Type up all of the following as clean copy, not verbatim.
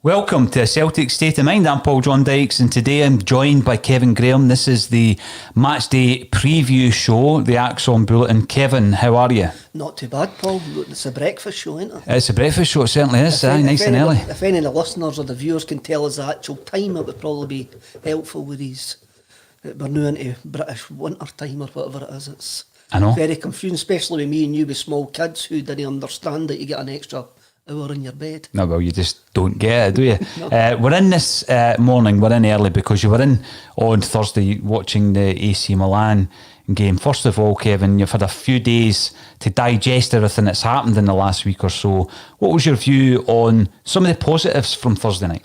Welcome to Celtic State of Mind. I'm Paul John Dykes, and today I'm joined by Kevin Graham. This is the matchday preview show, the ACSOM Bulletin. Kevin, how are you? Not too bad, Paul. It's a breakfast show, isn't it? It's a breakfast show, it certainly is. Nice and early. If any of the listeners or the viewers can tell us the actual time, it would probably be helpful with these. We're new into British winter time or whatever it is. It's I know. Very confusing, especially with me and you with small kids who didn't understand that you get an extra hour in your bed. No, well, you just don't get it, do you? No. We're in this morning, we're in early because you were in on Thursday watching the AC Milan game. First of all, Kevin, you've had a few days to digest everything that's happened in the last week or so. What was your view on some of the positives from Thursday night?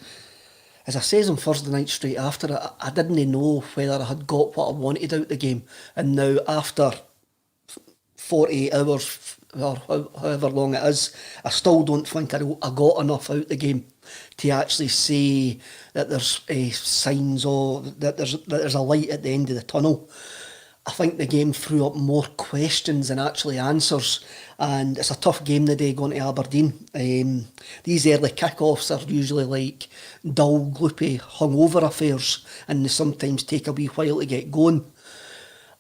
As I says on Thursday night straight after it, I didn't know whether I had got what I wanted out the game. And now after 48 hours or however long it is, I still don't think I got enough out the game to actually say that there's signs or that there's a light at the end of the tunnel. I think the game threw up more questions than actually answers, and it's a tough game today going to Aberdeen. These early kickoffs are usually like dull, gloopy, hungover affairs, and they sometimes take a wee while to get going.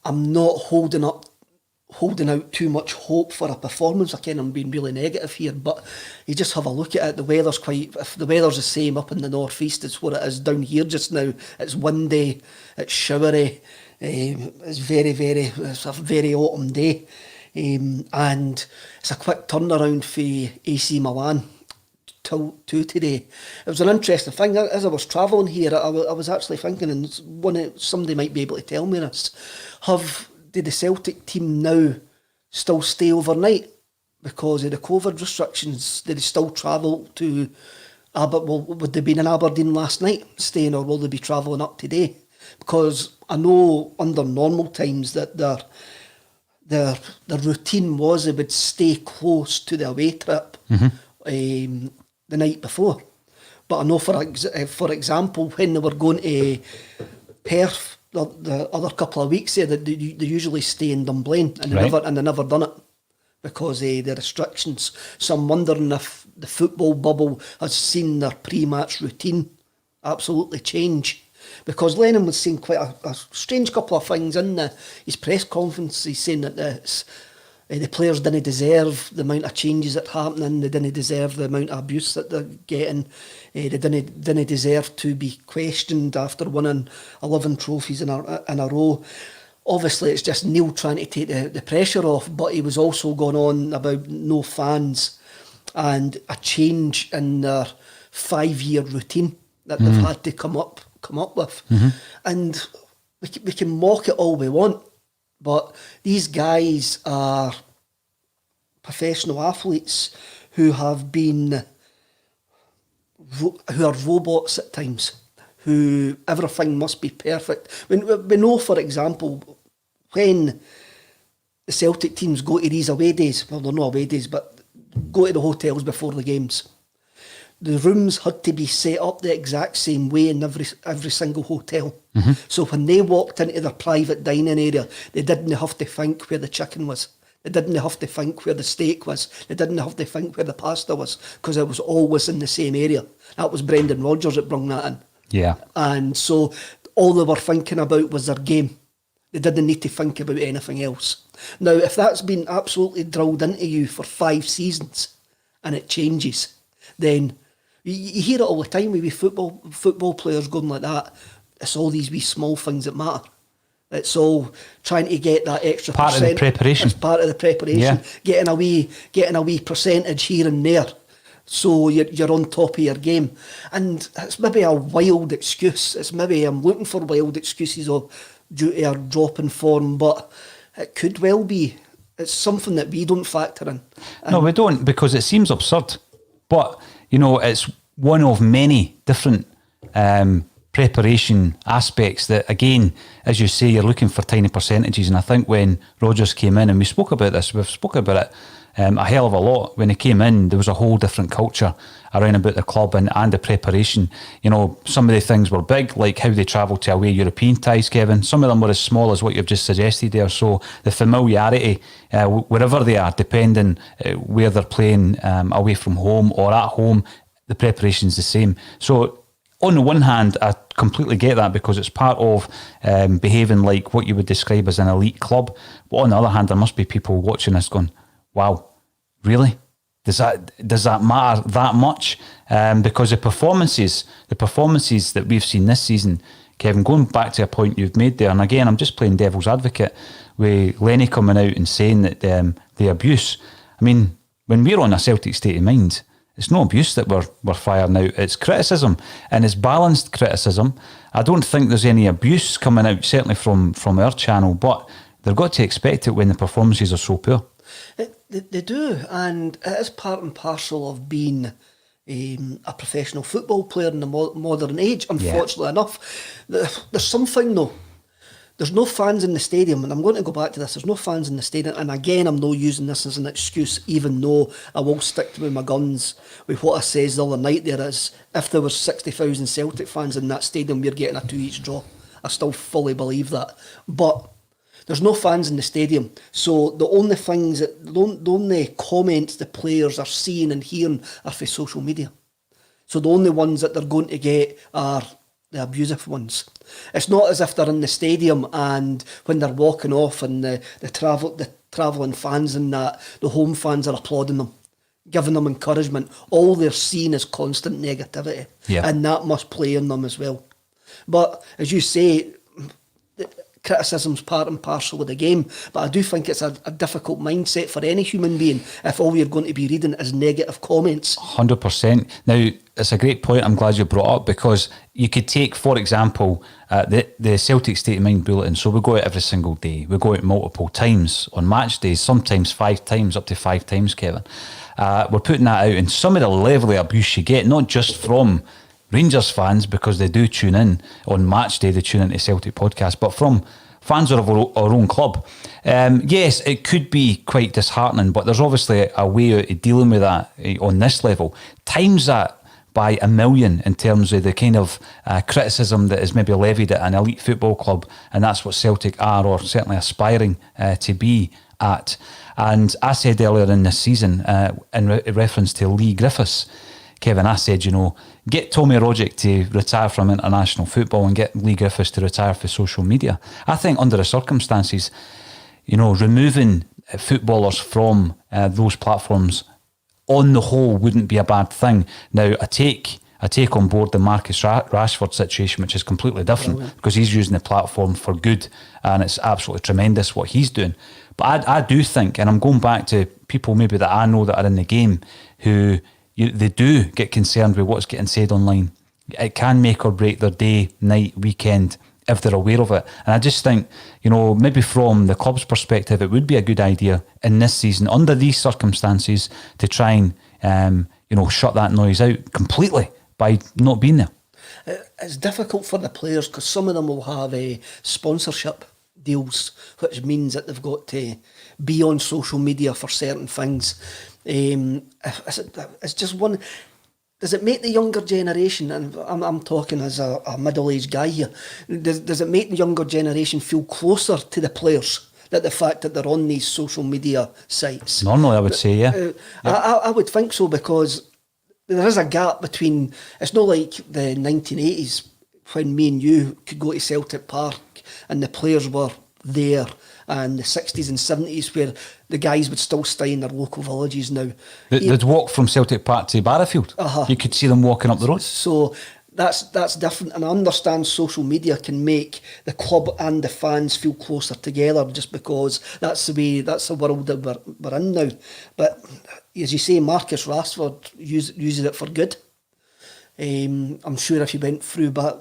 I'm not holding out too much hope for a performance. Again, I'm being really negative here, but you just have a look at it. The weather's if the weather's the same up in the northeast as what it is down here just now. It's windy, it's showery, it's it's a very autumn day, and it's a quick turnaround for AC Milan to today. It was an interesting thing. As I was travelling here, I was actually thinking, and somebody might be able to tell me this, did the Celtic team now still stay overnight because of the COVID restrictions? Did they still travel to Aberdeen? Would they be in Aberdeen last night staying, or will they be travelling up today? Because I know under normal times that their routine was they would stay close to the away trip the night before. But I know for example when they were going to Perth the other couple of weeks there, they usually stay in Dunblane, and they never done it because of the restrictions. So I'm wondering if the football bubble has seen their pre-match routine absolutely change. Because Lennon was saying quite a strange couple of things in his press conference. He's saying that the players didn't deserve the amount of changes that are happening. They didn't deserve the amount of abuse that they're getting. They didn't deserve to be questioned after winning 11 trophies in a row. Obviously, it's just Neil trying to take the pressure off, but he was also going on about no fans and a change in their 5-year routine that they've had to come up with. And we can mock it all we want, but these guys are professional athletes who are robots at times, who everything must be perfect. We know, for example, when the Celtic teams go to these away days, well, they're not away days, but go to the hotels before the games, the rooms had to be set up the exact same way in every single hotel. So when they walked into their private dining area, they didn't have to think where the chicken was. They didn't have to think where the steak was. They didn't have to think where the pasta was, because it was always in the same area. That was Brendan Rodgers that brought that in. Yeah. And so all they were thinking about was their game. They didn't need to think about anything else. Now, if that's been absolutely drilled into you for 5 seasons and it changes, then you hear it all the time with football players going like that. It's all these wee small things that matter. It's all trying to get that extra part of the preparation. It's part of the preparation. Yeah. Getting a wee percentage here and there, so you're on top of your game. And it's maybe a wild excuse. It's maybe I'm looking for wild excuses due to our drop in form, but it could well be. It's something that we don't factor in. No, we don't, because it seems absurd. But, it's one of many different preparation aspects that, again, as you say, you're looking for tiny percentages. And I think when Rodgers came in, and we've spoken about it a hell of a lot. When he came in, there was a whole different culture around about the club and the preparation. Some of the things were big, like how they travel to away European ties, Kevin. Some of them were as small as what you've just suggested there. So the familiarity, wherever they are, depending where they're playing, away from home or at home, the preparation's the same. So on the one hand, I completely get that because it's part of behaving like what you would describe as an elite club. But on the other hand, there must be people watching this going, wow, really? Does that matter that much? Because the performances that we've seen this season, Kevin, going back to a point you've made there, and again, I'm just playing devil's advocate with Lenny coming out and saying that the abuse, I mean, when we're on a Celtic state of mind, it's no abuse that we're firing out, it's criticism, and it's balanced criticism. I don't think there's any abuse coming out, certainly from our channel, but they've got to expect it when the performances are so poor. They do, and it is part and parcel of being a professional football player in the modern age, unfortunately enough. There's something though. There's no fans in the stadium, and I'm going to go back to this. There's no fans in the stadium, and again, I'm not using this as an excuse, even though I will stick to my guns with what I says the other night. There is, if there was 60,000 Celtic fans in that stadium, we're getting a 2-each draw. I still fully believe that, but there's no fans in the stadium, so the only comments the players are seeing and hearing are for social media. So the only ones that they're going to get are the abusive ones. It's not as if they're in the stadium and when they're walking off and the travelling fans and that, the home fans are applauding them, giving them encouragement. All they're seeing is constant negativity, and that must play in them as well. But as you say, criticism's part and parcel of the game, but I do think it's a difficult mindset for any human being if all you're going to be reading is negative comments. 100%. Now, it's a great point I'm glad you brought up, because you could take, for example, the Celtic State of Mind bulletin. So we go out every single day. We go out multiple times on match days, sometimes 5 times, up to 5 times, Kevin. We're putting that out, and some of the level of abuse you get, not just from Rangers fans, because they do tune in on match day, they tune into Celtic podcast, but from fans of our own club. Yes, it could be quite disheartening, but there's obviously a way out of dealing with that on this level. Times that by 1 million in terms of the kind of criticism that is maybe levied at an elite football club, and that's what Celtic are, or certainly aspiring to be at. And I said earlier in this season, in reference to Lee Griffiths, Kevin, I said, get Tommy Rogic to retire from international football and get Lee Griffiths to retire for social media. I think under the circumstances, removing footballers from those platforms on the whole wouldn't be a bad thing. Now, I take on board the Marcus Rashford situation, which is completely different, because he's using the platform for good, and it's absolutely tremendous what he's doing. But I do think, and I'm going back to people maybe that I know that are in the game who they do get concerned with what's getting said online. It can make or break their day, night, weekend, if they're aware of it. And I just think, maybe from the club's perspective, it would be a good idea in this season, under these circumstances, to try and, shut that noise out completely by not being there. It's difficult for the players because some of them will have sponsorship deals, which means that they've got to be on social media for certain things. It's just one. Does it make the younger generation, and I'm talking as a middle-aged guy here, does it make the younger generation feel closer to the players, that the fact that they're on these social media sites? Normally, I would say, yeah. I would think so, because there is a gap between. It's not like the 1980s when me and you could go to Celtic Park and the players were there, and the 60s and 70s where the guys would still stay in their local villages now. They'd walk from Celtic Park to Barrowfield. You could see them walking up the road. So that's different, and I understand social media can make the club and the fans feel closer together, just because that's the world that we're in now. But as you say, Marcus Rashford uses it for good. I'm sure if you went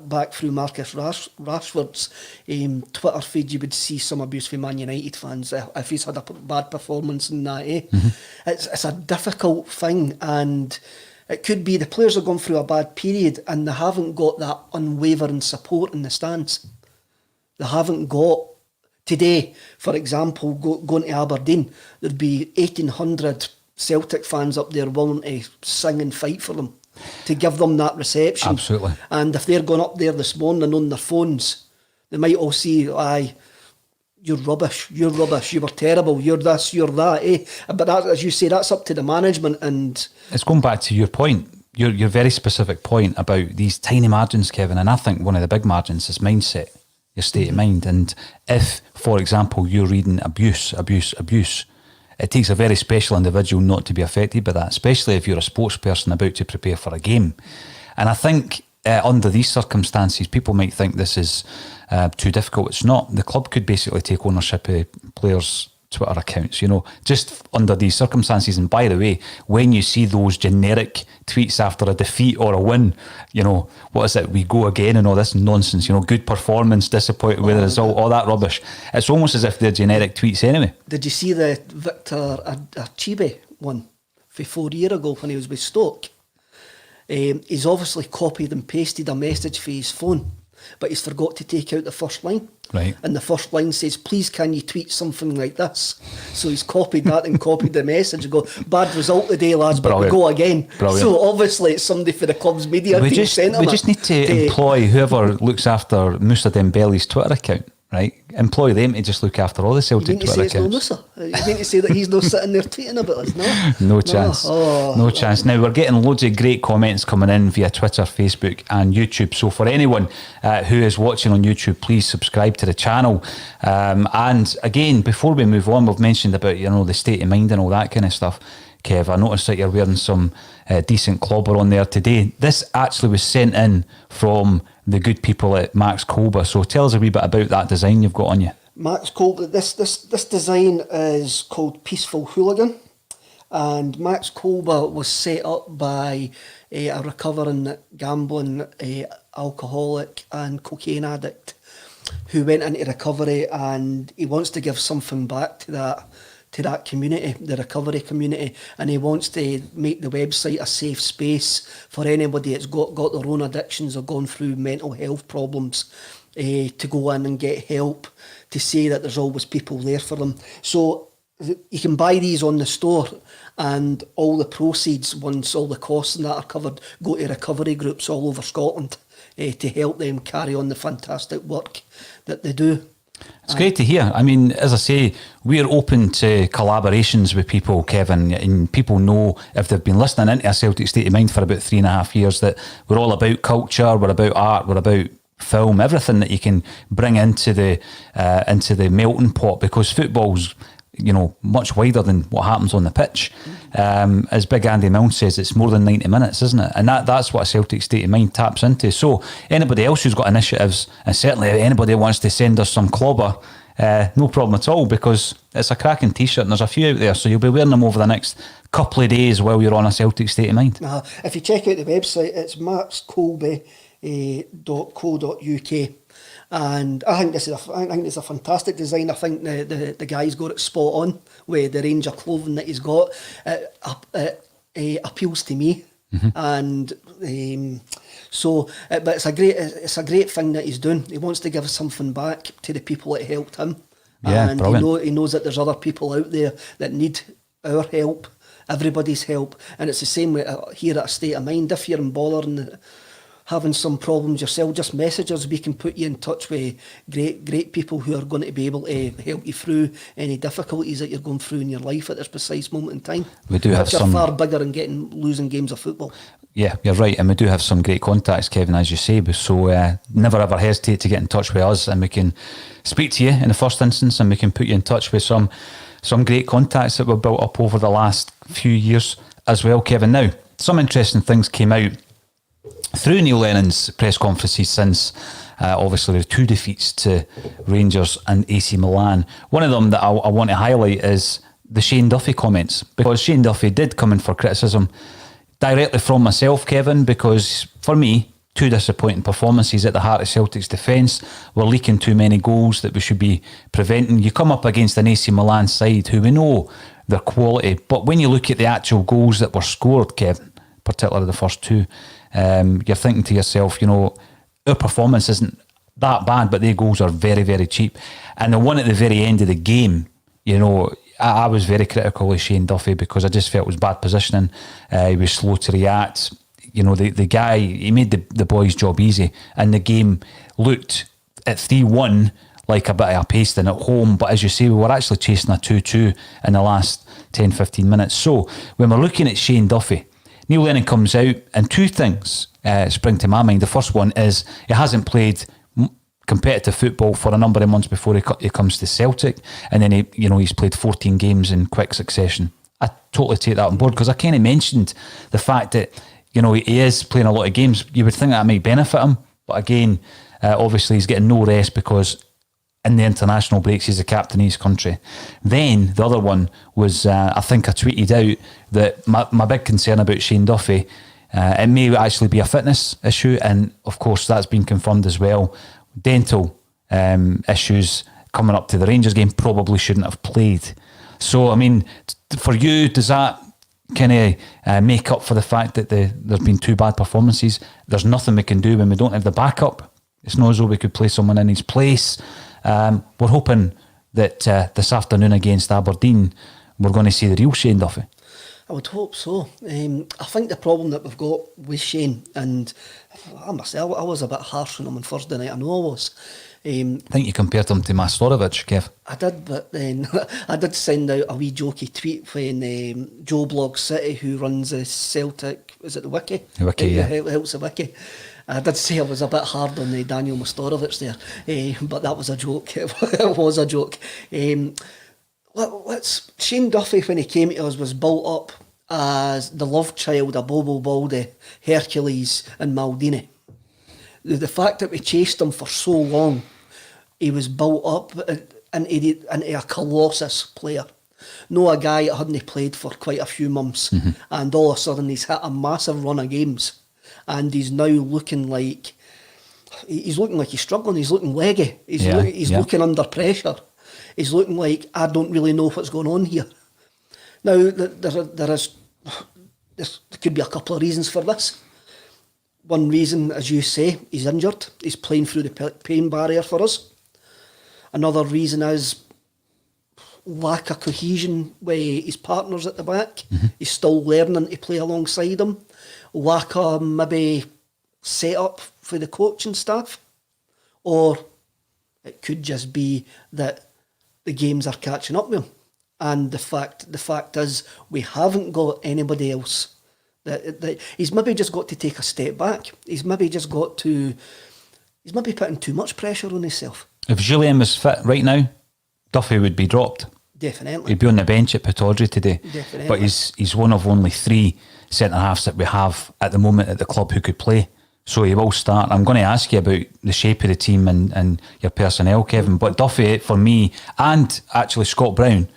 back through Marcus Rashford's Twitter feed, you would see some abuse from Man United fans if he's had a bad performance in that. Mm-hmm. It's a difficult thing, and it could be the players are going through a bad period and they haven't got that unwavering support in the stands. They haven't got. Today, for example, going to Aberdeen, there'd be 1,800 Celtic fans up there willing to sing and fight for them, to give them that reception. Absolutely. And if they're going up there this morning on their phones, they might all see, aye, you're rubbish, you were terrible, you're this, you're that, eh? But that, as you say, that's up to the management. And it's going back to your point. your very specific point about these tiny margins, Kevin, and I think one of the big margins is mindset, your state of mind. And if, for example, you're reading abuse, it takes a very special individual not to be affected by that, especially if you're a sports person about to prepare for a game. And I think under these circumstances, people might think this is too difficult. It's not. The club could basically take ownership of players' Twitter accounts, just under these circumstances. And by the way, when you see those generic tweets after a defeat or a win, what is it? We go again and all this nonsense, good performance, disappointed with the result, all that rubbish. It's almost as if they're generic tweets anyway. Did you see the Victor Achibe one for 4 years ago when he was with Stoke? He's obviously copied and pasted a message for his phone, but he's forgot to take out the first line. Right. And the first line says, please can you tweet something like this? So he's copied that and copied the message and go, bad result today, lads, but we go again. Brilliant. So obviously it's somebody for the club's media team sent him. We just need to employ whoever looks after Moussa Dembele's Twitter account, right? Employ them to just look after all the Celtic Twitter accounts. You mean to say it's no Moussa? You mean to say that he's not sitting there tweeting about us, no? No chance. No chance. Now, we're getting loads of great comments coming in via Twitter, Facebook and YouTube. So for anyone who is watching on YouTube, please subscribe to the channel. And again, before we move on, we've mentioned about, the state of mind and all that kind of stuff. Kev, I noticed that you're wearing some decent clobber on there today. This actually was sent in from the good people at Max Kolbe. So tell us a wee bit about that design you've got on you. Max Kolbe, this design is called Peaceful Hooligan, and Max Kolbe was set up by a recovering gambling alcoholic and cocaine addict who went into recovery, and he wants to give something back to that community, the recovery community, and he wants to make the website a safe space for anybody that's got their own addictions or gone through mental health problems to go in and get help, to say that there's always people there for them. So you can buy these on the store, and all the proceeds, once all the costs and that are covered, go to recovery groups all over Scotland to help them carry on the fantastic work that they do. It's great to hear. I mean, as I say, we're open to collaborations with people, Kevin, and people know, if they've been listening into a Celtic State of Mind for about 3.5 years, that we're all about culture, we're about art, we're about film, everything that you can bring into the melting pot, because football's much wider than what happens on the pitch. As Big Andy Milne says, it's more than 90 minutes, isn't it? And that's what a Celtic State of Mind taps into. So anybody else who's got initiatives, and certainly anybody who wants to send us some clobber, no problem at all, because it's a cracking t-shirt and there's a few out there, so you'll be wearing them over the next couple of days while you're on a Celtic State of Mind. If you check out the website, it's maxkolbe.co.uk. And I think it's a fantastic design. I think the guy's got it spot on with the range of clothing that he's got. It appeals to me, and but it's a great thing that he's doing. He wants to give something back to the people that helped him, and he knows that there's other people out there that need our help, everybody's help, and it's the same with here at A State of Mind. If you're in bother and having some problems yourself, just message us. We can put you in touch with great people who are going to be able to help you through any difficulties that you're going through in your life at this precise moment in time. We do have some far bigger than losing games of football. Yeah, you're right, and we do have some great contacts, Kevin, as you say. So never ever hesitate to get in touch with us, and we can speak to you in the first instance, and we can put you in touch with some great contacts that were built up over the last few years as well, Kevin. Now, some interesting things came out through Neil Lennon's press conferences since obviously the 2 defeats to Rangers and AC Milan. One of them that I want to highlight is the Shane Duffy comments, because Shane Duffy did come in for criticism directly from myself, Kevin, because for me, 2 disappointing performances at the heart of Celtic's defence. We're leaking too many goals that we should be preventing. You come up against an AC Milan side who we know their quality, but when you look at the actual goals that were scored, Kevin, particularly the first 2, you're thinking to yourself, our performance isn't that bad, but their goals are very, very cheap. And the one at the very end of the game, I was very critical of Shane Duffy, because I just felt it was bad positioning. He was slow to react. The guy, he made the boys' job easy, and the game looked at 3-1 like a bit of a pasting at home, but as you say, we were actually chasing a 2-2 in the last 10-15 minutes. So when we're looking at Shane Duffy, Neil Lennon comes out, and two things spring to my mind. The first one is he hasn't played competitive football for a number of months before he comes to Celtic, and then he's played 14 games in quick succession. I totally take that on board, because I kind of mentioned the fact that he is playing a lot of games. You would think that might benefit him, but again, obviously he's getting no rest because in the international breaks he's the captain of his country. Then the other one was, I think I tweeted out that my big concern about Shane Duffy, it may actually be a fitness issue, and of course that's been confirmed as well. Dental issues coming up to the Rangers game, probably shouldn't have played. So I mean, for you, does that kind of make up for the fact that there's been two bad performances? There's nothing we can do when we don't have the backup. It's not as though we could play someone in his place. We're hoping that this afternoon against Aberdeen, we're going to see the real Shane Duffy. I would hope so. I think the problem that we've got with Shane, and I was a bit harsh on him on Thursday night, I know I was. I think you compared him to Mastorovic, Kev. I did, but then I did send out a wee jokey tweet when Joe Blog City, who runs the Celtic, is it the Wiki? The Wiki, yeah. Helps the Wiki. I did say I was a bit hard on Daniel Mastorovic there, but that was a joke. It was a joke. Shane Duffy, when he came to us, was built up as the love child of Bobo Baldi, Hercules and Maldini. The fact that we chased him for so long, he was built up into a colossus player. No, a guy that hadn't played for quite a few months, and all of a sudden he's hit a massive run of games, and he's now looking like he's struggling. He's looking leggy. He's looking under pressure. He's looking like, I don't really know what's going on here. Now there could be a couple of reasons for this. One reason, as you say, he's injured. He's playing through the pain barrier for us. Another reason is lack of cohesion with his partners at the back. He's still learning to play alongside them. Lack of maybe set up for the coaching staff. Or it could just be that the games are catching up with him. And the fact is, we haven't got anybody else. That he's maybe just got to take a step back. He's maybe putting too much pressure on himself. If Julien was fit right now, Duffy would be dropped. Definitely. He'd be on the bench at Pittodrie today. Definitely. But he's one of only 3 centre-halves that we have at the moment at the club who could play. So he will start. I'm going to ask you about the shape of the team and your personnel, Kevin. But Duffy, for me, and actually Scott Brown,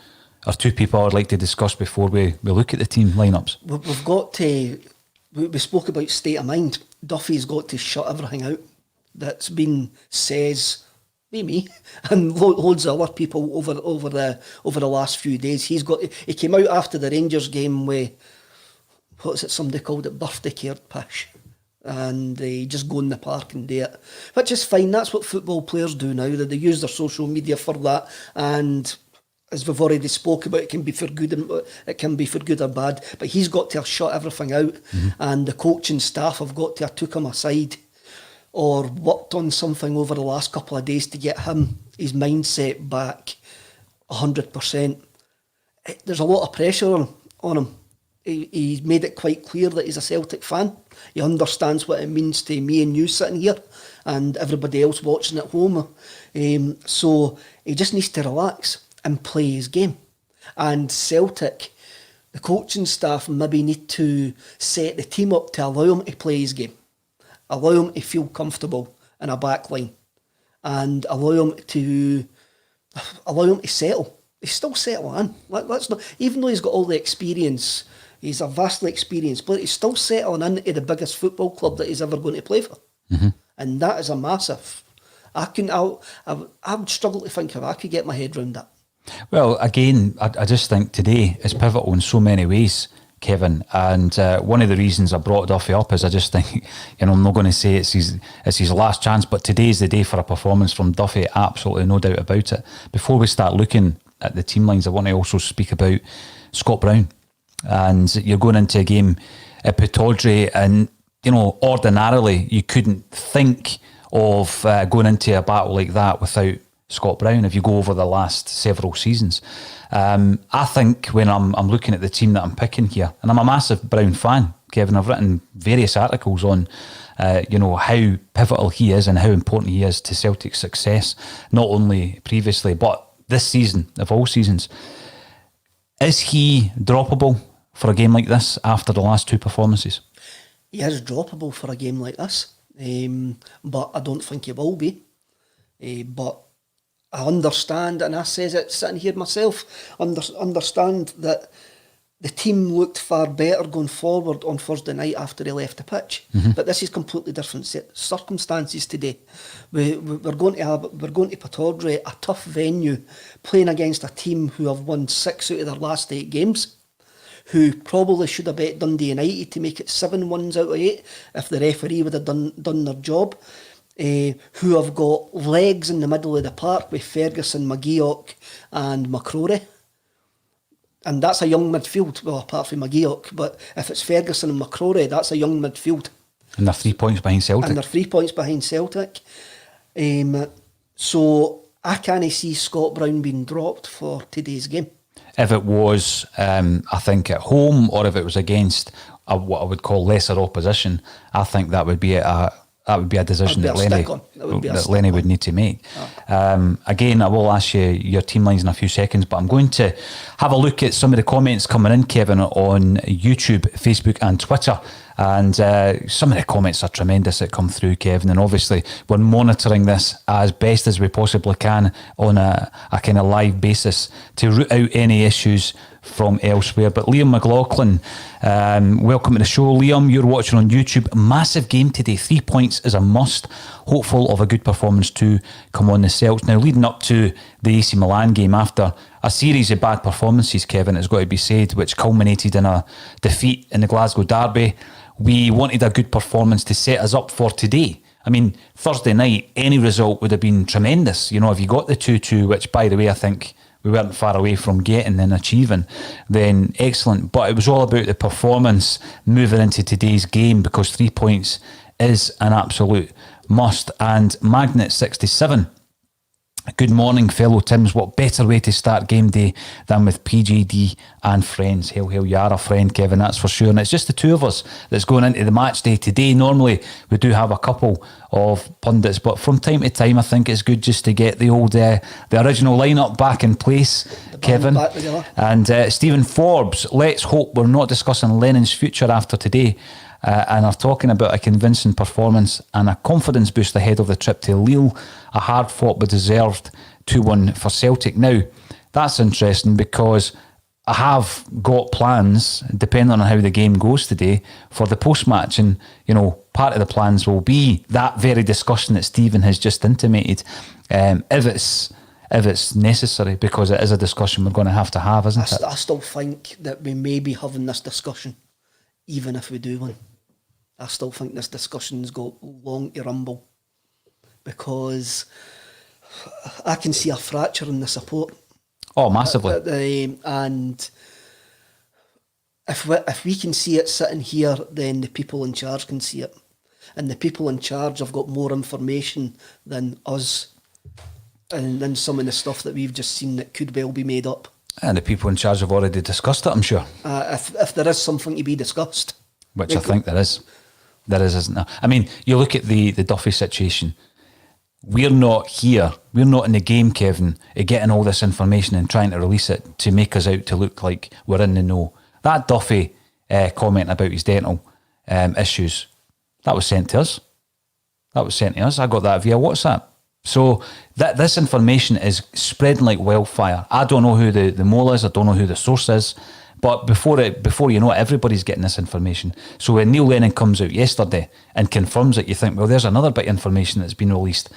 are 2 people I would like to discuss before we look at the team lineups. We've got to. We spoke about state of mind. Duffy's got to shut everything out that's been says me and loads of other people over the last few days. He came out after the Rangers game with, somebody called it birthday card pish, and they just go in the park and do it, which is fine. That's what football players do now. That they use their social media for that, and as we've already spoke about, it can be for good or bad. But he's got to have shut everything out, and the coaching staff have got to have took him aside or worked on something over the last couple of days to get his mindset back 100%. There's a lot of pressure on him. He's made it quite clear that he's a Celtic fan. He understands what it means to me and you sitting here and everybody else watching at home. So he just needs to relax and play his game. And Celtic, the coaching staff maybe need to set the team up to allow him to play his game, allow him to feel comfortable in a back line, and allow him to settle. He's still settling in. Let's not, even though he's got all the experience, he's a vastly experienced player, he's still settling into the biggest football club that he's ever going to play for. And that is a massive. I would struggle to think if I could get my head around that. Well, again, I just think today is pivotal in so many ways, Kevin. And one of the reasons I brought Duffy up is I just think, I'm not going to say it's his last chance, but today's the day for a performance from Duffy, absolutely no doubt about it. Before we start looking at the team lines, I want to also speak about Scott Brown. And you're going into a game at Pittodrie, and ordinarily you couldn't think of going into a battle like that without Scott Brown if you go over the last several seasons. I think when I'm looking at the team that I'm picking here, and I'm a massive Brown fan, Kevin. I've written various articles on, how pivotal he is and how important he is to Celtic's success, not only previously, but this season, of all seasons. Is he droppable for a game like this after the last 2 performances? He is droppable for a game like this, but I don't think he will be. But I understand, and I says it sitting here myself, understand that the team looked far better going forward on Thursday night after he left the pitch. But this is completely different circumstances today. We're going to Pittodrie, a tough venue, playing against a team who have won 6 out of their last 8 games, who probably should have bet Dundee United to make it 7 wins out of 8 if the referee would have done their job. Who have got legs in the middle of the park with Ferguson, McGeoch and McCrory. And that's a young midfield, well, apart from McGeoch, but if it's Ferguson and McCrory, that's a young midfield. And they're 3 points behind Celtic. And they're 3 points behind Celtic. So I can't see Scott Brown being dropped for today's game. If it was, I think, at home, or if it was against what I would call lesser opposition, I think that would be a decision that Lenny would need to make. Again, I will ask you your team lines in a few seconds, but I'm going to have a look at some of the comments coming in, Kevin, on YouTube, Facebook and Twitter. And some of the comments are tremendous that come through, Kevin. And obviously, we're monitoring this as best as we possibly can on a kind of live basis to root out any issues from elsewhere. But Liam McLaughlin, welcome to the show. Liam, you're watching on YouTube. Massive game today. 3 points is a must. Hopeful of a good performance to come on the Celts. Now, leading up to the AC Milan game, after a series of bad performances, Kevin, it's got to be said, which culminated in a defeat in the Glasgow Derby, we wanted a good performance to set us up for today. I mean, Thursday night, any result would have been tremendous. You know, if you got the 2-2, which, by the way, I think we weren't far away from getting and achieving, then excellent. But it was all about the performance moving into today's game, because 3 points is an absolute must. And Magnet 67, good morning, fellow Tims. What better way to start game day than with PJD and friends? Hail, hail, you are a friend, Kevin, that's for sure. And it's just the two of us that's going into the match day today. Normally, we do have a couple of pundits, but from time to time, I think it's good just to get the old, the original lineup back in place, Kevin. And Stephen Forbes, let's hope we're not discussing Lennon's future after today. And are talking about a convincing performance and a confidence boost ahead of the trip to Lille, a hard-fought but deserved 2-1 for Celtic. Now, that's interesting, because I have got plans, depending on how the game goes today, for the post-match. And, you know, part of the plans will be that very discussion that Stephen has just intimated, if it's necessary, because it is a discussion we're going to have, isn't it? I still think that we may be having this discussion, even if we do win. I still think this discussion's got long to rumble, because I can see a fracture in the support. Oh, massively. And if we can see it sitting here, then the people in charge can see it. And the people in charge have got more information than us, and than some of the stuff that we've just seen that could well be made up. And the people in charge have already discussed it, I'm sure. If there is something to be discussed. Which I think there is. There is, isn't there? I mean, you look at the Duffy situation. We're not here. We're not in the game, Kevin, of getting all this information and trying to release it to make us out to look like we're in the know. That Duffy comment about his dental issues, that was sent to us. I got that via WhatsApp. So that this information is spreading like wildfire. I don't know who the mole is. I don't know who the source is. But before you know it, everybody's getting this information. So when Neil Lennon comes out yesterday and confirms it, you think, well, there's another bit of information that's been released,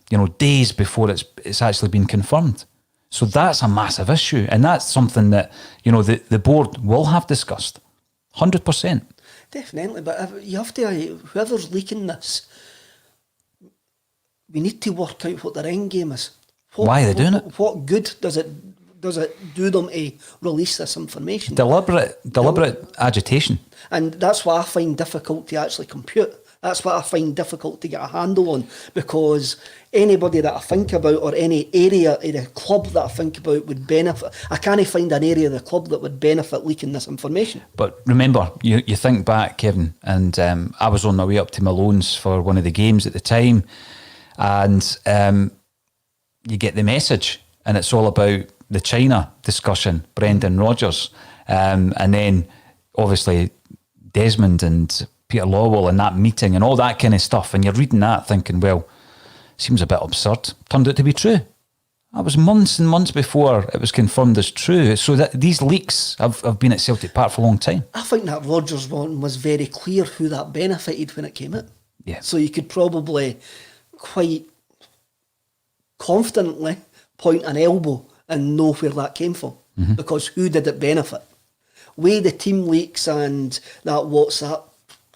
you know, days before it's actually been confirmed. So that's a massive issue. And that's something that, you know, the board will have discussed. 100%. Definitely. But you have to, whoever's leaking this, we need to work out what their end game is. Why are they doing it? What good does it do them to release this information? Deliberate agitation. And that's what I find difficult to actually compute. That's what I find difficult to get a handle on, because anybody that I think about, or any area of the club that I think about, would benefit. I can't find an area of the club that would benefit leaking this information. But remember, you think back, Kevin, and I was on my way up to Malone's for one of the games at the time, and you get the message, and it's all about the China discussion, Brendan Rodgers, and then obviously Desmond and Peter Lawwell and that meeting and all that kind of stuff, and you're reading that thinking, well, seems a bit absurd. Turned out to be true. That was months and months before it was confirmed as true. So that these leaks have been at Celtic Park for a long time. I think that Rodgers one was very clear who that benefited when it came out. Yeah. So you could probably quite confidently point an elbow and know where that came from, because who did it benefit? Way the team leaks and that WhatsApp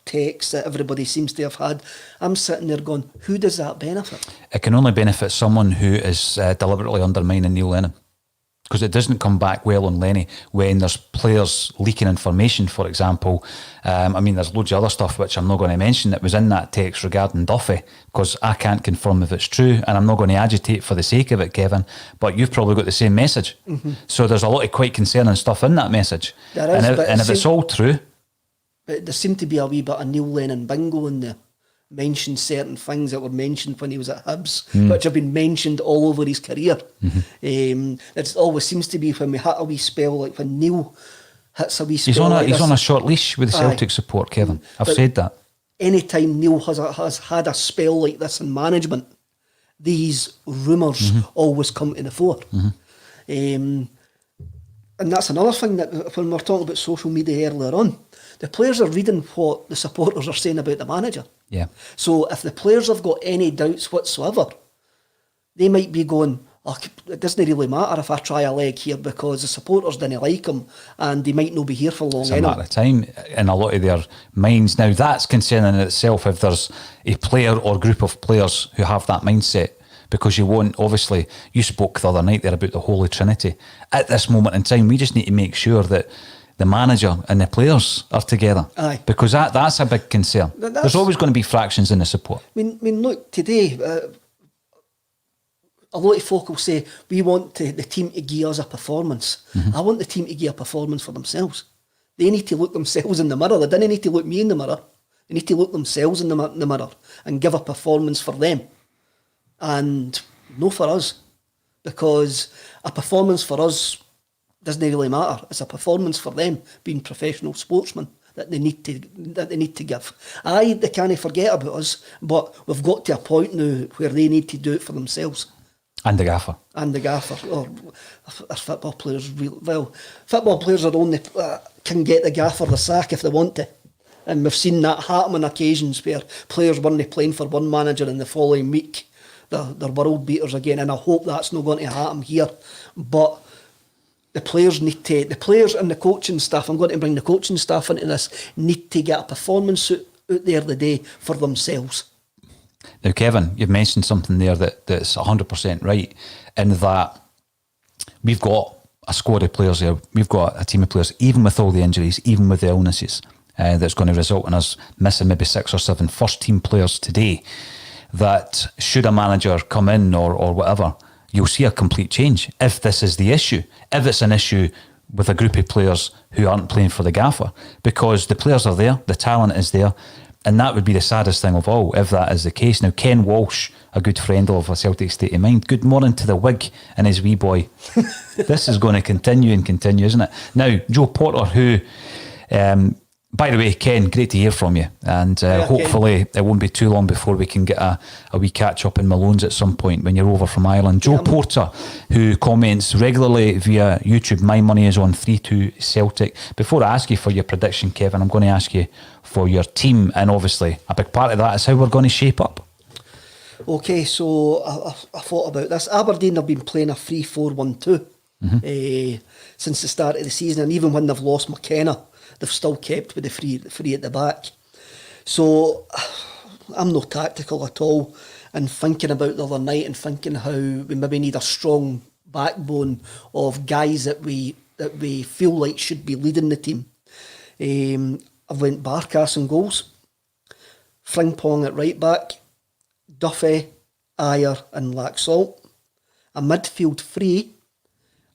text that everybody seems to have had, I'm sitting there going, who does that benefit? It can only benefit someone who is deliberately undermining Neil Lennon, because it doesn't come back well on Lenny when there's players leaking information, for example. I mean, there's loads of other stuff which I'm not going to mention that was in that text regarding Duffy, because I can't confirm if it's true, and I'm not going to agitate for the sake of it, Kevin, but you've probably got the same message. So there's a lot of quite concerning stuff in that message. There is, and if it's all true... But there seemed to be a wee bit of Neil Lennon bingo in there. Mentioned certain things that were mentioned when he was at Hibs, which have been mentioned all over his career. It always seems to be when we hit a wee spell, like when Neil hits a wee spell. He's on a short leash with the Celtic support, Kevin. I've said that. Anytime Neil has had a spell like this in management, these rumours always come to the fore. And that's another thing that when we're talking about social media earlier on, the players are reading what the supporters are saying about the manager. Yeah. So if the players have got any doubts whatsoever, they might be going, oh, it doesn't really matter if I try a leg here because the supporters didn't like him and they might not be here for long. It's a matter of time in a lot of their minds. Now, that's concerning in itself if there's a player or group of players who have that mindset, because you won't, obviously, you spoke the other night there about the Holy Trinity. At this moment in time, we just need to make sure that the manager and the players are together. Aye. Because that's a big concern. There's always going to be fractions in the support. I mean look, today, a lot of folk will say, we want the team to give us a performance. I want the team to give a performance for themselves. They need to look themselves in the mirror. They don't need to look me in the mirror. They need to look themselves in the mirror and give a performance for them. And no for us. Because a performance for us doesn't really matter. It's a performance for them, being professional sportsmen, that they need to give. Aye, they can't forget about us, but we've got to a point now where they need to do it for themselves. And the gaffer. And the gaffer. Or football players, football players are only can get the gaffer the sack if they want to. And we've seen that happen on occasions where players weren't playing for one manager and the following week they're world beaters again, and I hope that's not going to happen here. But the players and the coaching staff, I'm going to bring the coaching staff into this, need to get a performance out there the day for themselves. Now, Kevin, you've mentioned something there that's 100% right, in that we've got a squad of players there, we've got a team of players, even with all the injuries, even with the illnesses, that's going to result in us missing maybe 6 or 7 first team players today, that should a manager come in or whatever, you'll see a complete change if this is the issue. If it's an issue with a group of players who aren't playing for the gaffer, because the players are there, the talent is there, and that would be the saddest thing of all if that is the case. Now, Ken Walsh, a good friend of a Celtic State of Mind, good morning to the Whig and his wee boy. This is going to continue and continue, isn't it? Now, Joe Porter, who... by the way, Ken, great to hear from you, and hopefully it won't be too long before we can get a wee catch up in Malone's at some point when you're over from Ireland. Joe Porter, who comments regularly via YouTube, my money is on 3-2 Celtic. Before I ask you for your prediction, Kevin, I'm going to ask you for your team, and obviously a big part of that is how we're going to shape up. Okay, so I thought about this. Aberdeen have been playing a 3-4-1-2 since the start of the season, and even when they've lost McKenna, they've still kept with the three at the back. So I'm not tactical at all. And thinking about the other night and thinking how we maybe need a strong backbone of guys that we feel like should be leading the team. I've went Barkas and goals. Frimpong at right back, Duffy, Ayer and Laxalt. A midfield three,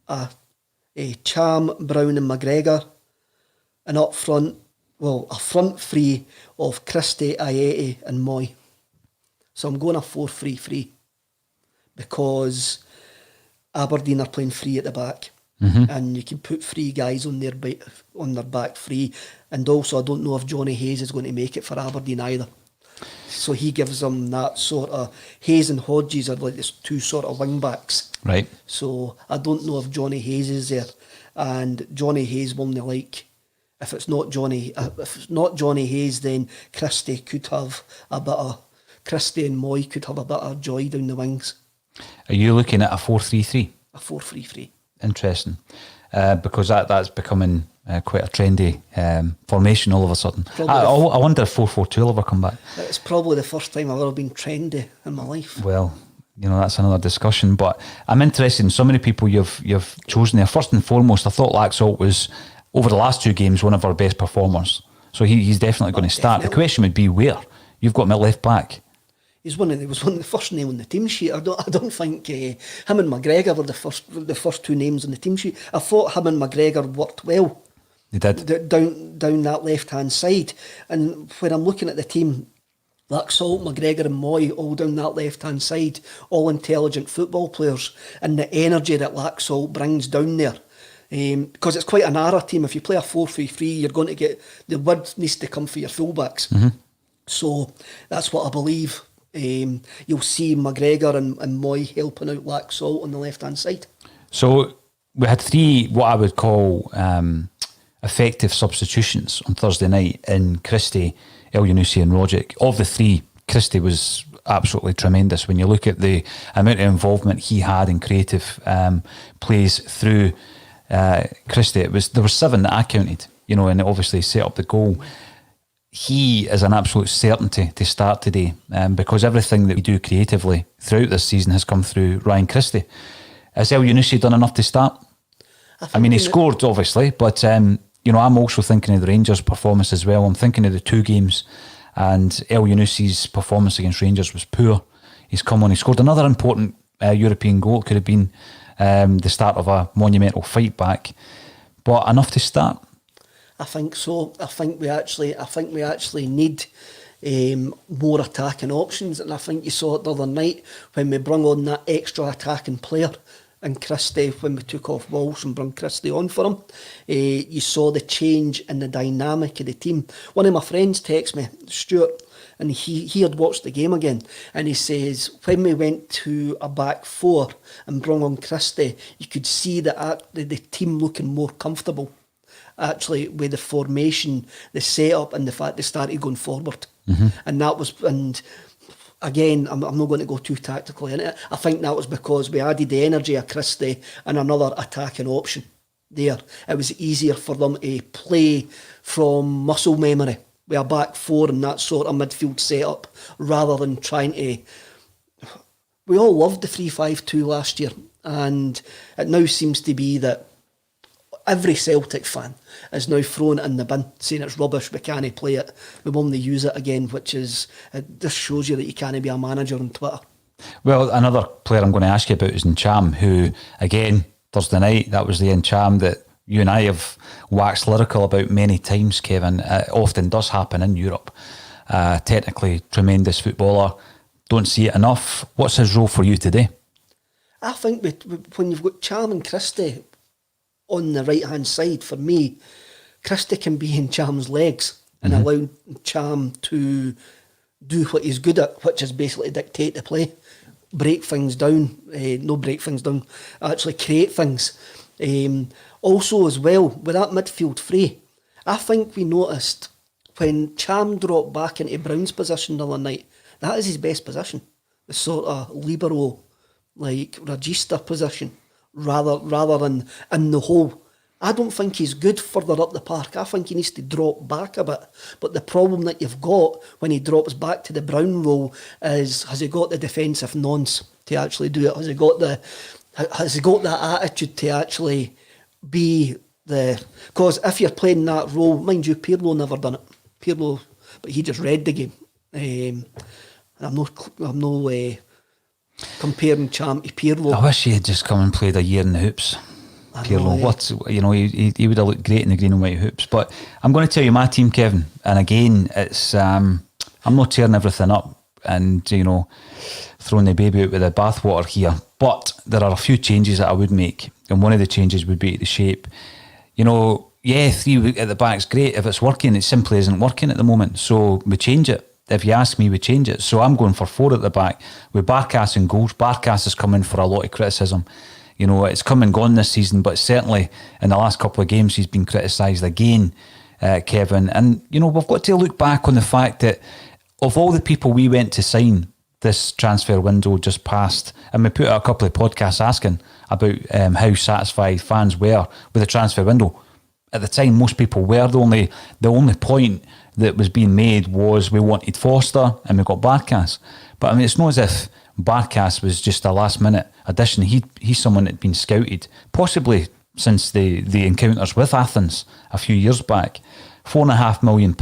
a Cham, Brown and McGregor. And up front, a front three of Christie, Ayeti and Moy. So I'm going a 4-3-3 because Aberdeen are playing three at the back. And you can put three guys on their back three. And also I don't know if Johnny Hayes is going to make it for Aberdeen either. So he gives them that sort of... Hayes and Hodges are like this two sort of wing backs. Right. So I don't know if Johnny Hayes is there. And Johnny Hayes will not like... If it's not Johnny Hayes, then Christie could have a bit of... Christie and Moy could have a bit of joy down the wings. Are you looking at a 4-3-3? A 4-3-3. Interesting. Because that's becoming quite a trendy formation all of a sudden. I wonder if 4-4-2 will ever come back. It's probably the first time I've ever been trendy in my life. Well, that's another discussion. But I'm interested in so many people you've chosen there. First and foremost, I thought Laxalt was, over the last two games, one of our best performers. So he's definitely going to start. Definitely. The question would be where? You've got him at left back. He was one of the first name on the team sheet. I don't think him and McGregor were the first two names on the team sheet. I thought him and McGregor worked well. They did. Down that left hand side. And when I'm looking at the team, Laxalt, McGregor and Moy all down that left hand side, all intelligent football players, and the energy that Laxalt brings down there. Because it's quite a narrow team. If you play a 4-3-3, you're going to get the word needs to come for your fullbacks. So that's what I believe. You'll see McGregor and Moy helping out Laxalt on the left hand side. So we had three what I would call effective substitutions on Thursday night in Christie, Elyounoussi and Rogic. Of the three, Christie was absolutely tremendous. When you look at the amount of involvement he had in creative plays through Christie, there were 7 that I counted, and obviously set up the goal. He is an absolute certainty to start today because everything that we do creatively throughout this season has come through Ryan Christie. Has Elyounoussi done enough to start? I mean, he scored, obviously, but I'm also thinking of the Rangers' performance as well. I'm thinking of the 2 games, and Elyounoussi performance against Rangers was poor. He's come on, he scored another important European goal. It could have been the start of a monumental fight back, but enough to start. I think so. I think we actually need more attacking options, and I think you saw it the other night when we brought on that extra attacking player and Christie, when we took off Walsh and brought Christie on for him. You saw the change in the dynamic of the team. One of my friends texted me, Stuart, and he had watched the game again, and he says when we went to a back 4 and brought on Christie, you could see the team looking more comfortable. Actually, with the formation, the setup, and the fact they started going forward, and that was, and again, I'm not going to go too tactically in it. I think that was because we added the energy of Christie and another attacking option there. It was easier for them to play from muscle memory with a back 4 and that sort of midfield setup, rather than trying to. We all loved the 3-5-2 last year, and it now seems to be that every Celtic fan is now thrown in the bin, saying it's rubbish, we can't play it, we won't use it again, which is, it just shows you that you can't be a manager on Twitter. Well, another player I'm going to ask you about is Ncham, who, again, Thursday night, that was the Ncham that you and I have waxed lyrical about many times, Kevin. It often does happen in Europe. Technically tremendous footballer, don't see it enough. What's his role for you today? I think when you've got Cham and Christie on the right hand side, for me, Christie can be in Cham's legs and allow Cham to do what he's good at, which is basically dictate the play, break things down, actually create things. Also as well, with that midfield three, I think we noticed when Cham dropped back into Brown's position the other night, that is his best position, the sort of libero, like regista position, rather than in the hole. I don't think he's good further up the park. I think he needs to drop back a bit. But the problem that you've got when he drops back to the Brown role is, has he got the defensive nonce to actually do it? Has he got that attitude to actually be the... Because if you're playing that role, mind you, Pirlo never done it. But he just read the game. I'm no comparing Champ to Pirlo. I wish he had just come and played a year in the hoops. Pirlo, he would have looked great in the green and white hoops. But I'm going to tell you my team, Kevin, and again, it's I'm not tearing everything up and throwing the baby out with the bathwater here. But there are a few changes that I would make, and one of the changes would be the shape. 3 at the back's great if it's working. It simply isn't working at the moment, so we change it. If you ask me, we change it. So I'm going for 4 at the back with Barkas in goals. Barkas has come in for a lot of criticism. It's come and gone this season, but certainly in the last couple of games he's been criticised again, Kevin. And, we've got to look back on the fact that of all the people we went to sign this transfer window just passed, and we put out a couple of podcasts asking about how satisfied fans were with the transfer window. At the time, most people were. The only point that was being made was we wanted Foster and we got Barkas. But it's not as if Barkas was just a last minute addition. He's someone that had been scouted, possibly since the encounters with Athens a few years back. £4.5 million,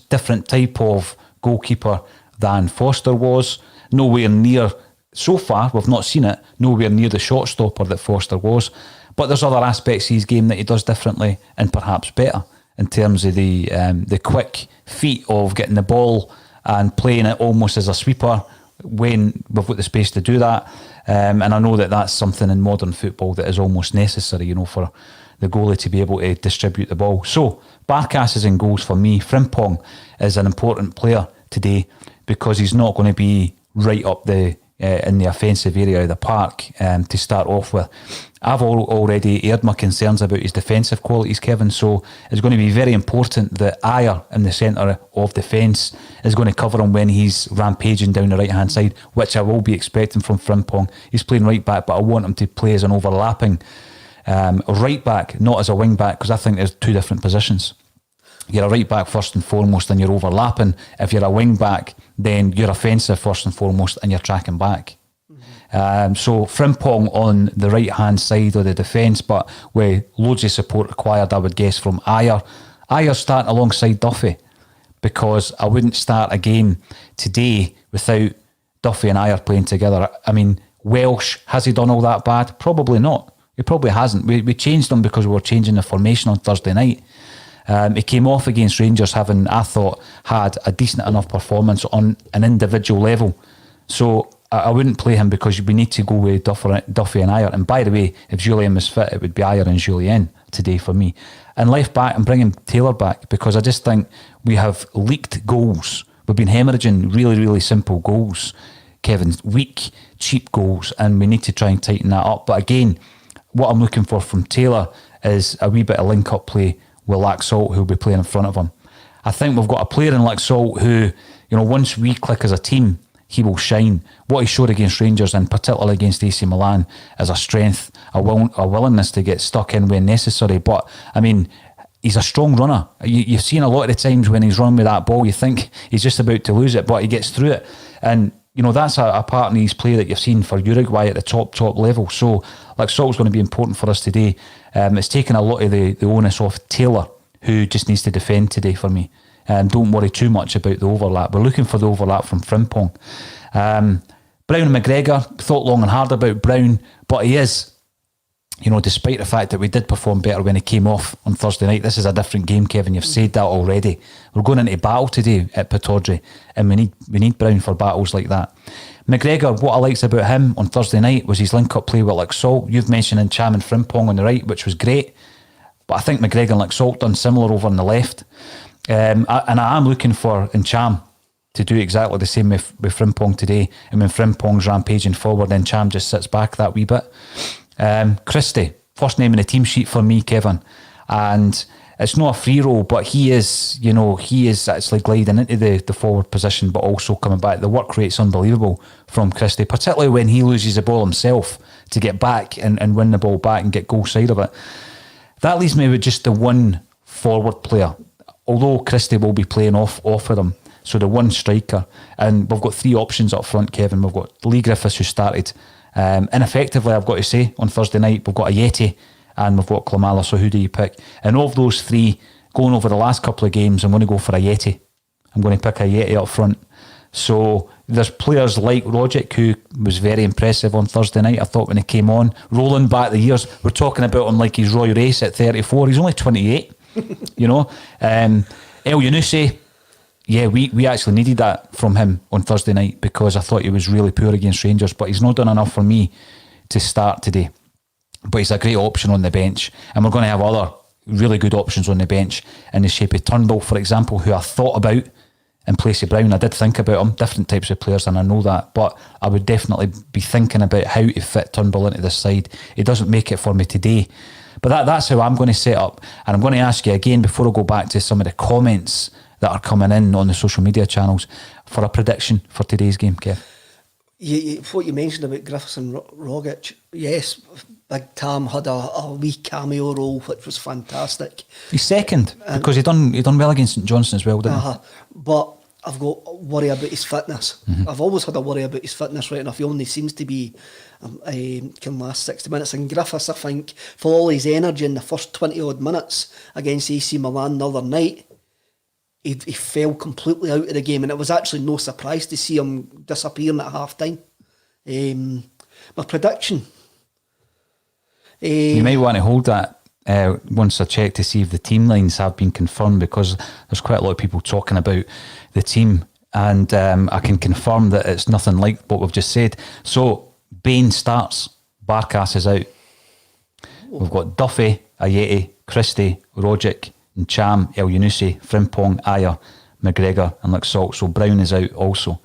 different type of goalkeeper than Foster was. Nowhere near, so far, we've not seen it, nowhere near the shot stopper that Foster was. But there's other aspects of his game that he does differently and perhaps better in terms of the quick feat of getting the ball and playing it almost as a sweeper when we've got the space to do that. And I know that that's something in modern football that is almost necessary, for the goalie to be able to distribute the ball. So Barkas is in goals for me. Frimpong is an important player today because he's not going to be right up in the offensive area of the park to start off with. I've already aired my concerns about his defensive qualities, Kevin, so it's going to be very important that Ayer in the centre of defence is going to cover him when he's rampaging down the right-hand side, which I will be expecting from Frimpong. He's playing right-back, but I want him to play as an overlapping right-back, not as a wing-back, because I think there's 2 different positions. You're a right-back first and foremost and you're overlapping. If you're a wing-back, then you're offensive first and foremost and you're tracking back. So Frimpong on the right-hand side of the defence, but with loads of support required, I would guess, from Ayer. Ayer starting alongside Duffy, because I wouldn't start a game today without Duffy and Ayer playing together. Welsh, has he done all that bad? Probably not. He probably hasn't. We changed him because we were changing the formation on Thursday night. He came off against Rangers having, I thought, had a decent enough performance on an individual level. So I wouldn't play him because we need to go with Duffy and Ayer. And by the way, if Julien was fit, it would be Ayer and Julien today for me. And left back, I'm bringing Taylor back because I just think we have leaked goals. We've been hemorrhaging really, really simple goals, Kevin. Weak, cheap goals, and we need to try and tighten that up. But again, what I'm looking for from Taylor is a wee bit of link-up play with Laxalt, who'll be playing in front of him. I think we've got a player in Laxalt who, once we click as a team, he will shine. What he showed against Rangers and particularly against AC Milan is a strength, a willingness to get stuck in when necessary. But, he's a strong runner. You've seen a lot of the times when he's run with that ball, you think he's just about to lose it, but he gets through it. And, that's a part in his play that you've seen for Uruguay at the top level. So, Laxalt's going to be important for us today. It's taken a lot of the onus off Taylor, who just needs to defend today for me. Don't worry too much about the overlap. We're looking for the overlap from Frimpong. Brown and McGregor, thought long and hard about Brown, but he is, despite the fact that we did perform better when he came off on Thursday night, this is a different game, Kevin. You've said that already. We're going into battle today at Pittodrie, and we need Brown for battles like that. McGregor, what I liked about him on Thursday night was his link-up play with Laxalt. You've mentioned Ncham and Frimpong on the right, which was great, but I think McGregor and Laxalt done similar over on the left. And I am looking for Ncham to do exactly the same with Frimpong today. And when Frimpong's rampaging forward, then Ncham just sits back that wee bit. Christie, first name in the team sheet for me, Kevin. And it's not a free roll, but he is actually gliding into the forward position, but also coming back. The work rate's unbelievable from Christie, particularly when he loses the ball himself to get back and win the ball back and get goal side of it. That leaves me with just the one forward player, although Christie will be playing off with him. So the one striker. And we've got 3 options up front, Kevin. We've got Lee Griffiths, who started ineffectively, I've got to say, on Thursday night. We've got Ajeti and we've got Klimala. So who do you pick? And of those 3, going over the last couple of games, I'm going to go for Ajeti. I'm going to pick Ajeti up front. So there's players like Rogic who was very impressive on Thursday night. I thought when he came on, rolling back the years, we're talking about him like he's Roy Race at 34. He's only 28, you know. El Yunusi, yeah, we actually needed that from him on Thursday night because I thought he was really poor against Rangers, but he's not done enough for me to start today. But he's a great option on the bench, and we're going to have other really good options on the bench in the shape of Turnbull, for example, who I thought about in place of Brown. I did think about him, different types of players, and I know that, but I would definitely be thinking about how to fit Turnbull into this side. He doesn't make it for me today, but that's how I'm going to set up. And I'm going to ask you again, before I go back to some of the comments that are coming in on the social media channels, for a prediction for today's game, Kev. What you mentioned about Griffiths and Rogic, yes, Big Tam had a wee cameo role, which was fantastic. He's second, because he done well against St Johnstone as well, didn't he? But I've got a worry about his fitness. I've always had a worry about his fitness, right enough. He only seems to be can last 60 minutes. And Griffiths, I think, for all his energy in the first 20 odd minutes against AC Milan the other night, he fell completely out of the game, and it was actually no surprise to see him disappearing at half time. My prediction. You might want to hold that once I check to see if the team lines have been confirmed, because there's quite a lot of people talking about the team, and I can confirm that it's nothing like what we've just said. So Bain starts, Barkas is out. We've got Duffy, Ayeti, Christie, Rogic, Cham, El Yunusi, Frimpong, Ayer, McGregor and Laxalt. So Brown is out also.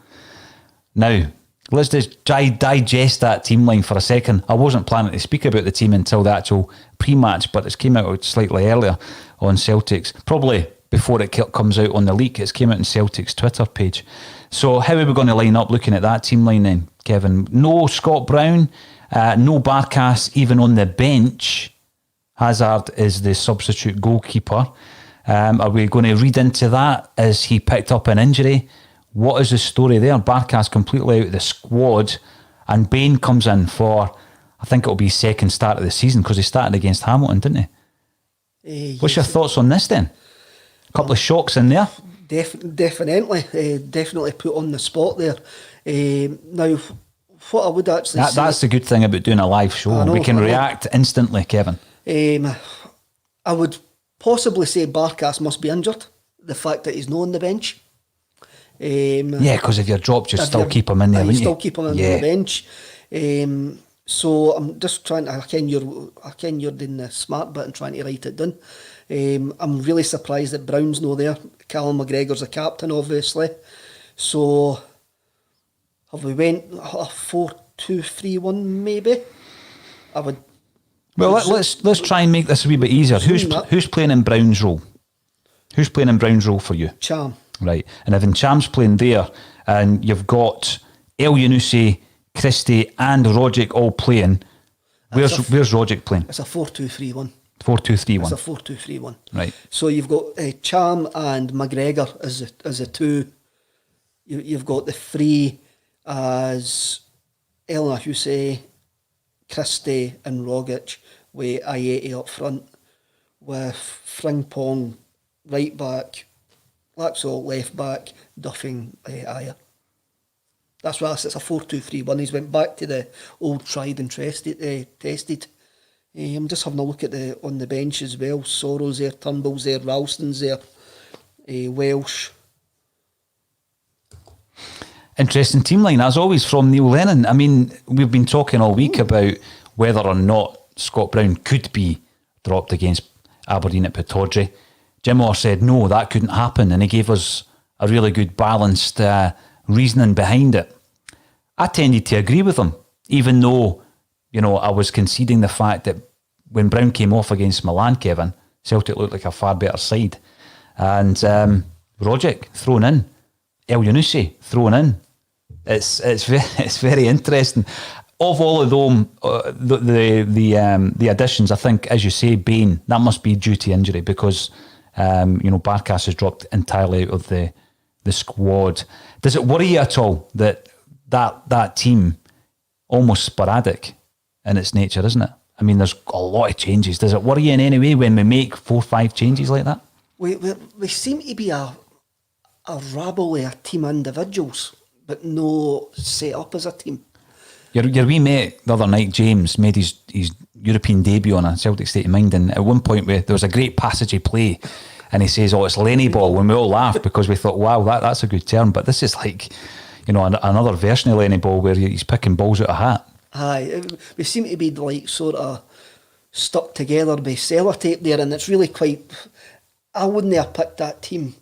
Now, let's just digest that team line for a second. I wasn't planning to speak about the team until the actual pre-match, but it's came out slightly earlier on Celtic's, probably before it comes out on the leak. It's came out on Celtic's Twitter page. So how are we going to line up looking at that team line then, Kevin? No Scott Brown, no Barkas even on the bench. Hazard is the substitute goalkeeper. Are we going to read into that as he picked up an injury? What is the story there? Barkas completely out of the squad, and Bain comes in for, I think it'll be his second start of the season, because he started against Hamilton, didn't he? What's your thoughts on this then? A couple of shocks in there. Definitely put on the spot there. Now, what I would actually say... That's the good thing about doing a live show. We can react instantly, Kevin. I would possibly say Barkas must be injured. The fact that he's not on the bench. Yeah, because if you're dropped, you still keep him in there, wouldn't you? Still keep him on the bench. So I'm just trying to... I ken you're doing the smart bit and trying to write it down. I'm really surprised that Brown's not there. Callum McGregor's the captain, obviously. So have we went a 4-2-3-1 maybe? I would... Well, let's try and make this a wee bit easier. Who's playing in Brown's role? Who's playing in Brown's role for you? Cham. Right. And if Cham's playing there, and you've got El Yunusi, Christie and Rogic all playing, where's Rogic playing? It's a 4-2-3-1. 4-2-3-1. It's a 4-2-3-1. Right. So you've got Cham and McGregor as a two. You've got the three as El Yunusi, Christie and Rogic, with Ayeti up front, with Frimpong right back, Laxalt left back, Duffy Ayer. That's why it's a 4-2-3-1. He's went back to the old tried and tested. I'm just having a look at on the bench as well. Sorrow's there, Turnbull's there, Ralston's there, Welsh. Interesting team line, as always, from Neil Lennon. I mean, we've been talking all week about whether or not Scott Brown could be dropped against Aberdeen at Pittodrie. Jim Orr said no, that couldn't happen, and he gave us a really good balanced reasoning behind it. I tended to agree with him, even though, I was conceding the fact that when Brown came off against Milan, Kevin, Celtic looked like a far better side. And Rogic thrown in, El Yunusi thrown in. It's very interesting. Of all of them, the additions, I think, as you say, Bain, that must be due to injury, because Barkas has dropped entirely out of the squad. Does it worry you at all that team, almost sporadic in its nature, isn't it? I mean, there's a lot of changes. Does it worry you in any way when we make 4 or 5 changes like that? We seem to be a a rabble of a team of individuals, but no set up as a team. Your wee mate the other night, James, made his European debut on a Celtic State of Mind, and at one point there was a great passage of play, and he says, "Oh, it's Lenny ball," when we all laughed because we thought, "Wow, that's a good term." But this is like, another version of Lenny ball where he's picking balls out of a hat. Aye, we seem to be like sort of stuck together by sellotape there, and it's really quite. I wouldn't have picked that team.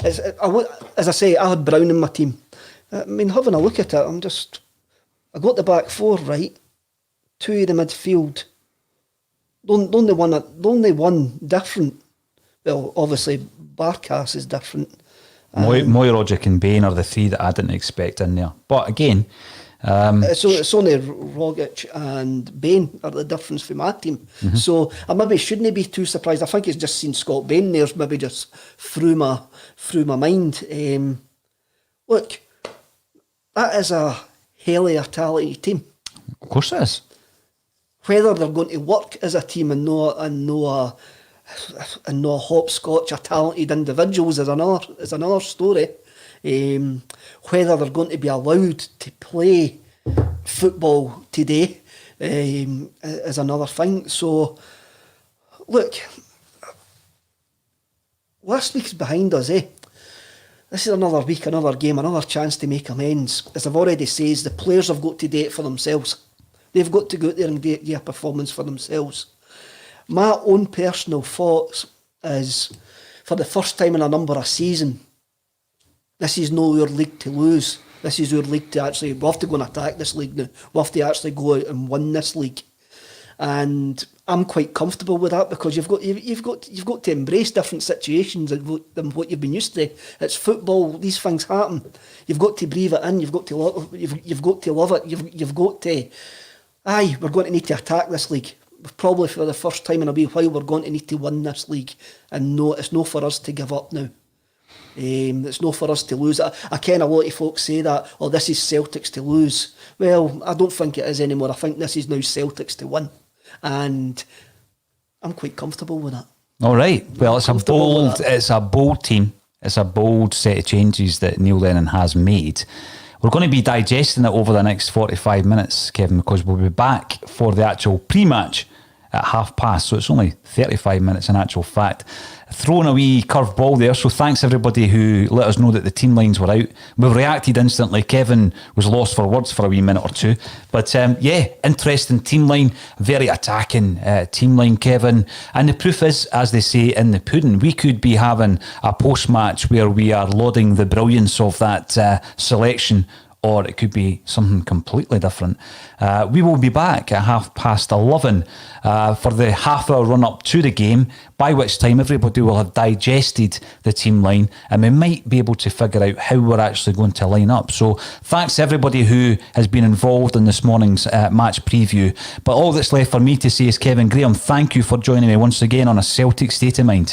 As I say, I had Brown in my team. I mean, having a look at it, I got the back four right, two in the midfield. The only one different. Well, obviously Barkas is different. Moyrogic and Bain are the three that I didn't expect in there. But again, it's only Rogic and Bain are the difference for my team. Mm-hmm. So I maybe shouldn't be too surprised. I think it's just seen Scott Bain there's maybe just through my mind. Look, that is a hell of a talented team. Of course it is. Whether they're going to work as a team and no a hopscotch of talented individuals is another story. Whether they're going to be allowed to play football today is another thing. So, look, last week's behind us, This is another week, another game, another chance to make amends. As I've already said, the players have got to do it for themselves. They've got to go out there and do a performance for themselves. My own personal thoughts is, for the first time in a number of seasons, this is no your league to lose. This is your league to actually, we have to go and attack this league now. We have to actually go out and win this league. And I'm quite comfortable with that because you've got to embrace different situations than what you've been used to. It's football; these things happen. You've got to breathe it in. You've got to love it. You've got to. Aye, we're going to need to attack this league. Probably for the first time in a wee while, we're going to need to win this league. And no, it's no for us to give up now. It's no for us to lose. I ken a lot of folks say that, oh, this is Celtic's to lose. Well, I don't think it is anymore. I think this is now Celtic's to win. And I'm quite comfortable with that. All right. Well, it's a bold team. It's a bold set of changes that Neil Lennon has made. We're going to be digesting it over the next 45 minutes, Kevin, because we'll be back for the actual pre-match at past. So it's only 35 minutes in actual fact. Throwing a wee curved ball there. So thanks everybody who let us know that the team lines were out. We've reacted instantly. Kevin was lost for words for a wee minute or two. But interesting team line. Very attacking team line, Kevin. And the proof is, as they say in the pudding, we could be having a post-match where we are lauding the brilliance of that selection, or it could be something completely different. We will be back at 11:30 for the half-hour run-up to the game, by which time everybody will have digested the team line and we might be able to figure out how we're actually going to line up. So thanks everybody who has been involved in this morning's match preview. But all that's left for me to say is, Kevin Graham, thank you for joining me once again on A Celtic State of Mind.